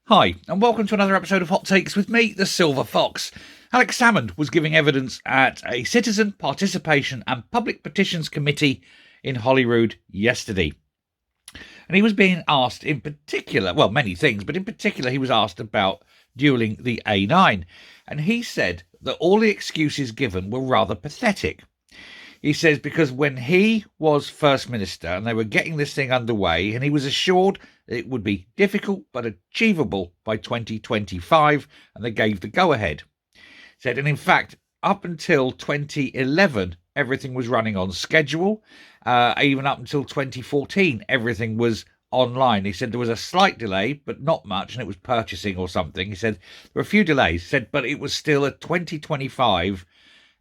Hi, and welcome to another episode of Hot Takes with me, the Silver Fox. Alex Salmond was giving evidence at a Citizen Participation and Public Petitions Committee in Holyrood yesterday. And he was being asked in particular, well, many things, but in particular he was asked about duelling the A9. And he said that all the excuses given were rather pathetic. He says because when he was First Minister and they were getting this thing underway and he was assured that it would be difficult but achievable by 2025 and they gave the go-ahead. Said, and in fact, up until 2011, everything was running on schedule. Even up until 2014, everything was online. He said there was a slight delay, but not much, and it was purchasing or something. He said there were a few delays. He said, but it was still a 2025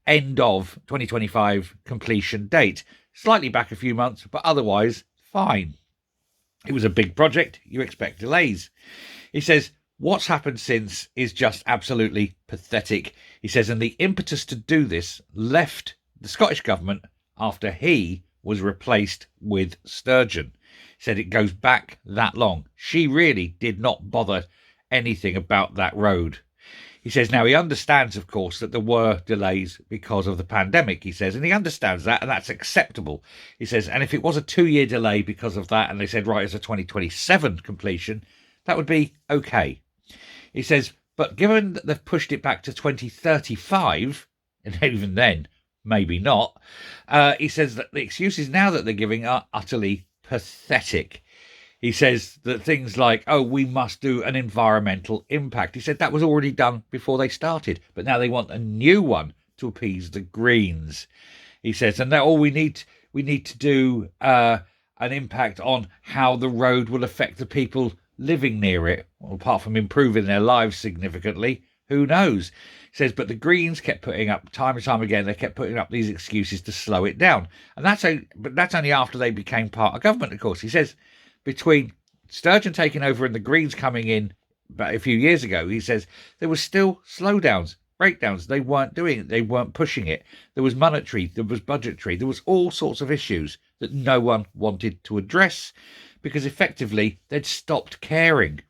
end of 2025 completion date. Slightly back a few months, but otherwise fine. It was a big project. You expect delays. He says, what's happened since is just absolutely pathetic. He says, and the impetus to do this left the Scottish Government after he was replaced with Sturgeon. He said it goes back that long. She really did not bother anything about that road. He says now he understands, of course, that there were delays because of the pandemic, he says, and he understands that, and that's acceptable. He says, and if it was a 2-year delay because of that, and they said, right, it's a 2027 completion, that would be okay. He says, but given that they've pushed it back to 2035, and even then, maybe not, he says that the excuses now that they're giving are utterly pathetic. He says that things like, oh, we must do an environmental impact. He said that was already done before they started, but now they want a new one to appease the Greens. He says, and that we need to do an impact on how the road will affect the people living near it. Well, apart from improving their lives significantly, who knows? He says, but the Greens kept putting up, time and time again, they kept putting up these excuses to slow it down. And that's only after they became part of government, of course. He says, between Sturgeon taking over and the Greens coming in about a few years ago, he says there was still slowdowns, breakdowns. They weren't doing it. They weren't pushing it. There was monetary, there was budgetary, there was all sorts of issues that no one wanted to address because effectively they'd stopped caring.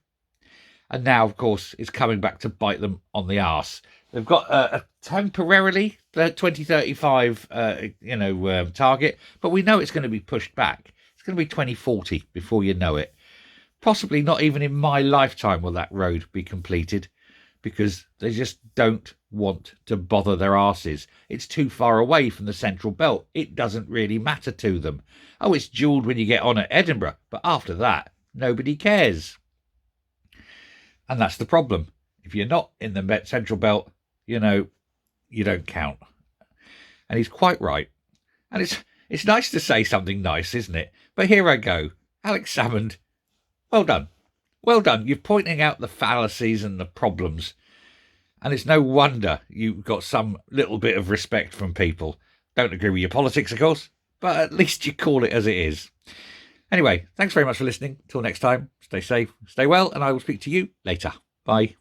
And now, of course, it's coming back to bite them on the arse. They've got a temporarily 2035, target, but we know it's going to be pushed back. It's going to be 2040 before you know it. Possibly not even in my lifetime will that road be completed because they just don't want to bother their arses. It's too far away from the central belt. It doesn't really matter to them. Oh, it's jewelled when you get on at Edinburgh, but after that, nobody cares. And that's the problem. If you're not in the central belt, you don't count. And he's quite right. And it's nice to say something nice, isn't it? But here I go. Alex Salmond, well done. Well done. You're pointing out the fallacies and the problems. And it's no wonder you've got some little bit of respect from people. Don't agree with your politics, of course, but at least you call it as it is. Anyway, thanks very much for listening. Till next time, stay safe, stay well, and I will speak to you later. Bye.